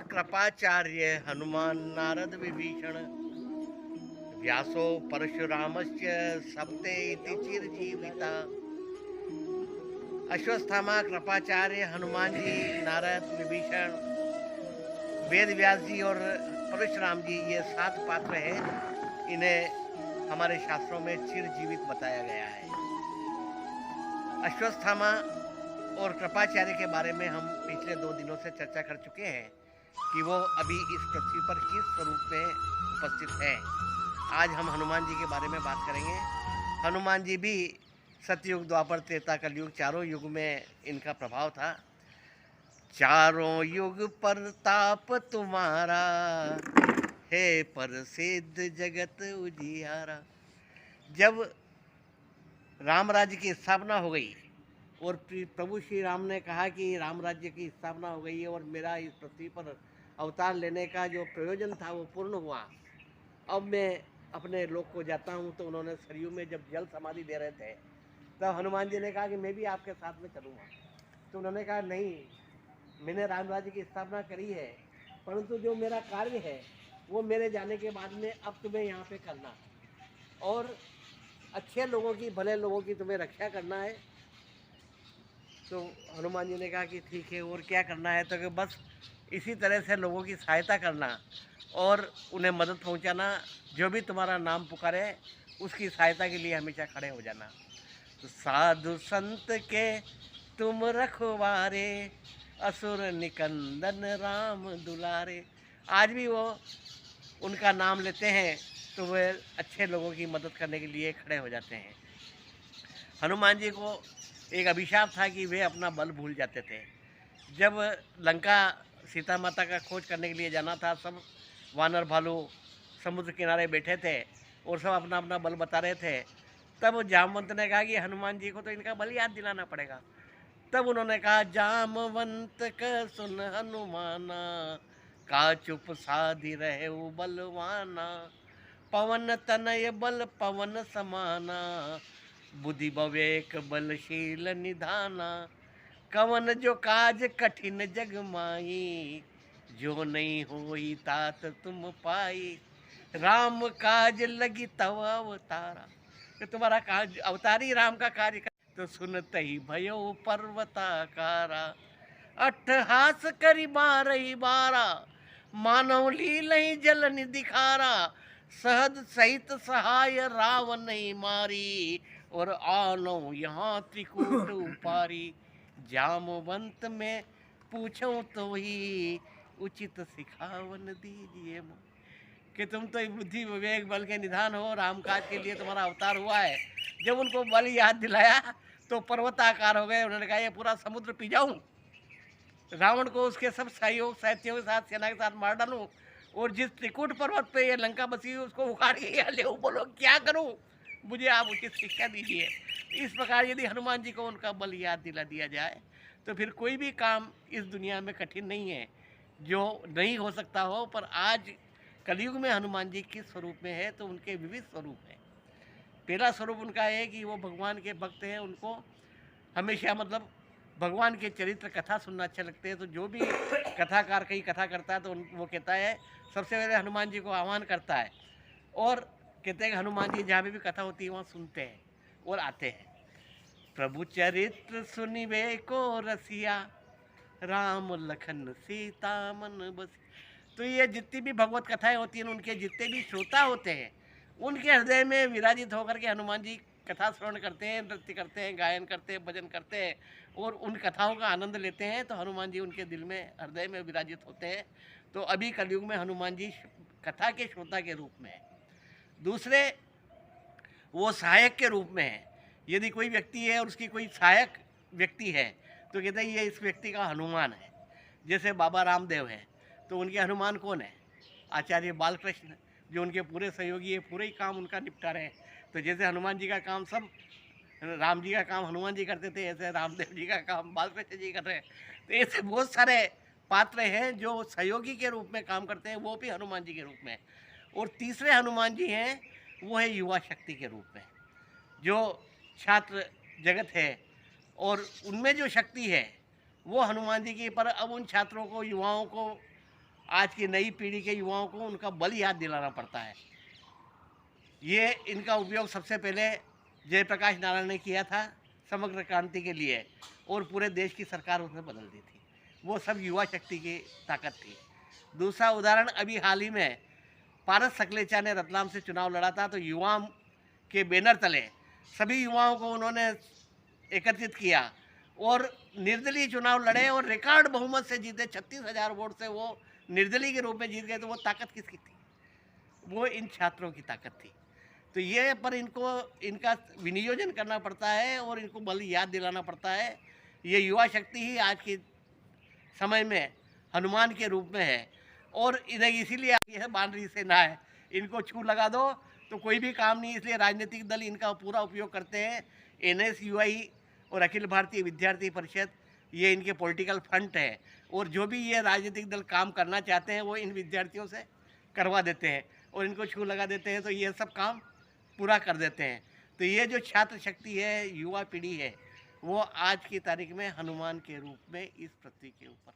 कृपाचार्य हनुमान नारद विभीषण व्यासो परशुरामस्य सप्ते इति चिरजीविता। अश्वत्थामा, कृपाचार्य, हनुमान जी, नारद, विभीषण, वेद व्यास जी और परशुराम जी, ये 7 पात्र हैं। इन्हें हमारे शास्त्रों में चिरजीवित बताया गया है। अश्वत्थामा और कृपाचार्य के बारे में हम पिछले 2 दिनों से चर्चा कर चुके हैं कि वो अभी इस पृथ्वी पर किस स्वरूप में उपस्थित हैं। आज हम हनुमान जी के बारे में बात करेंगे। हनुमान जी भी सतयुग, द्वापर, त्रेता, कलयुग, चारों युग में इनका प्रभाव था। चारों युग प्रताप तुम्हारा, हे प्रसिद्ध जगत उजियारा। जब राम राज्य की स्थापना हो गई और प्रभु श्री राम ने कहा कि राम राज्य की स्थापना हो गई है और मेरा इस पृथ्वी पर अवतार लेने का जो प्रयोजन था वो पूर्ण हुआ, अब मैं अपने लोक को जाता हूँ। तो उन्होंने सरयू में जब जल समाधि दे रहे थे तब हनुमान जी ने कहा कि मैं भी आपके साथ में चलूँगा। तो उन्होंने कहा नहीं, मैंने राम राज्य की स्थापना करी है, परंतु जो मेरा कार्य है वो मेरे जाने के बाद में अब तुम्हें यहाँ पे करना, और अच्छे लोगों की, भले लोगों की तुम्हें रक्षा करना है। तो हनुमान जी ने कहा कि ठीक है, और क्या करना है? तो कि बस इसी तरह से लोगों की सहायता करना और उन्हें मदद पहुंचाना। जो भी तुम्हारा नाम पुकारे उसकी सहायता के लिए हमेशा खड़े हो जाना। तो साधु संत के तुम रखवारे, असुर निकंदन राम दुलारे। आज भी वो उनका नाम लेते हैं तो वे अच्छे लोगों की मदद करने के लिए खड़े हो जाते हैं। हनुमान जी को एक अभिशाप था कि वे अपना बल भूल जाते थे। जब लंका सीता माता का खोज करने के लिए जाना था, सब वानर भालू समुद्र किनारे बैठे थे और सब अपना अपना बल बता रहे थे। तब जामवंत ने कहा कि हनुमान जी को तो इनका बल याद दिलाना पड़ेगा। तब उन्होंने कहा, जामवंत का सुन हनुमाना, का चुप साधि रहे बलवाना। पवन तनय बल पवन समाना, बुद्धि विवेक बलशील निधाना। कवन जो काज कठिन जग माई, जो नहीं होई तात तुम पाई। राम काज लगी तव अवतारा। तो तुम्हारा काज, अवतारी राम का कार्य कर। तो सुनते ही भयो पर्वताकारा, अट्ठहास करी बारही बारा। मानव लीलहि जलन दिखारा, सहद सहित सहाय रावण नहीं मारी। और आनो यहाँ त्रिकूट उपारी। जामवंत में पूछूं तो ही, उचित सिखावन दीजिए मोहि। कि तुम तो बुद्धि विवेक बल के निधान हो, रामकाज के लिए तुम्हारा अवतार हुआ है। जब उनको बल याद दिलाया तो पर्वताकार हो गए। उन्होंने कहा ये पूरा समुद्र पी जाऊं, रावण को उसके सब सहयोग साथियों के साथ, सेना के साथ मार डालूं, और जिस त्रिकूट पर्वत पे ये लंका बसी हुई उसको उखाड़ के यहाँ ले, बोलो क्या करूं, मुझे आप उचित शिक्षा दीजिए। इस प्रकार यदि हनुमान जी को उनका बल याद दिला दिया जाए तो फिर कोई भी काम इस दुनिया में कठिन नहीं है जो नहीं हो सकता हो। पर आज कलयुग में हनुमान जी किस स्वरूप में है? तो उनके विविध स्वरूप हैं। पहला स्वरूप उनका है कि वो भगवान के भक्त हैं। उनको हमेशा मतलब भगवान के चरित्र कथा सुनना अच्छा लगते हैं। तो जो भी कथाकार कहीं कथा करता है तो वो कहता है, सबसे पहले हनुमान जी को आह्वान करता है और कहते हैं कि हनुमान जी जहाँ भी कथा होती है वहाँ सुनते हैं और आते हैं। प्रभु चरित्र सुनिवे को रसिया, राम लखन सीता मन बस। तो ये जितनी भी भगवत कथाएं होती हैं, उनके जितने भी श्रोता होते हैं, उनके हृदय में विराजित होकर के हनुमान जी कथा श्रवण करते हैं, नृत्य करते हैं, गायन करते हैं, भजन करते हैं और उन कथाओं का आनंद लेते हैं। तो हनुमान जी उनके दिल में, हृदय में विराजित होते हैं। तो अभी कलयुग में हनुमान जी कथा के श्रोता के रूप में है। दूसरे, वो सहायक के रूप में है। यदि कोई व्यक्ति है और उसकी कोई सहायक व्यक्ति है तो कहते हैं ये इस व्यक्ति का हनुमान है। जैसे बाबा रामदेव हैं तो उनके हनुमान कौन है? आचार्य बालकृष्ण, जो उनके पूरे सहयोगी है, पूरे ही काम उनका निपटा रहे हैं। तो जैसे हनुमान जी का काम सब, राम जी का काम हनुमान जी करते थे, ऐसे रामदेव जी का काम बालकृष्ण जी कर रहे हैं। तो ऐसे बहुत सारे पात्र हैं जो सहयोगी के रूप में काम करते हैं, वो भी हनुमान जी के रूप में। और तीसरे हनुमान जी हैं, वो है युवा शक्ति के रूप में, जो छात्र जगत है और उनमें जो शक्ति है वो हनुमान जी की। पर अब उन छात्रों को, युवाओं को आज की नई पीढ़ी के युवाओं को उनका बल याद दिलाना पड़ता है। ये इनका उपयोग सबसे पहले जयप्रकाश नारायण ने किया था समग्र क्रांति के लिए, और पूरे देश की सरकार उसने बदल दी थी। वो सब युवा शक्ति की ताकत थी। दूसरा उदाहरण, अभी हाल ही में पारस सकलेचा ने रतलाम से चुनाव लड़ा था, तो युवा के बैनर तले सभी युवाओं को उन्होंने एकत्रित किया और निर्दलीय चुनाव लड़े और रिकॉर्ड बहुमत से जीते। 36,000 वोट से वो निर्दलीय के रूप में जीत गए। तो वो ताकत किसकी थी? वो इन छात्रों की ताकत थी। तो ये पर इनको इनका विनियोजन करना पड़ता है और इनको बल याद दिलाना पड़ता है। ये युवा शक्ति ही आज के समय में हनुमान के रूप में है, और इन्हें इसीलिए यह बानरी सेना है। इनको छू लगा दो तो कोई भी काम नहीं, इसलिए राजनीतिक दल इनका पूरा उपयोग करते हैं। NSUI और अखिल भारतीय विद्यार्थी परिषद ये इनके पॉलिटिकल फ्रंट है, और जो भी ये राजनीतिक दल काम करना चाहते हैं वो इन विद्यार्थियों से करवा देते हैं और इनको छू लगा देते हैं, तो ये सब काम पूरा कर देते हैं। तो ये जो छात्र शक्ति है, युवा पीढ़ी है, वो आज की तारीख में हनुमान के रूप में इस पृथ्वी के ऊपर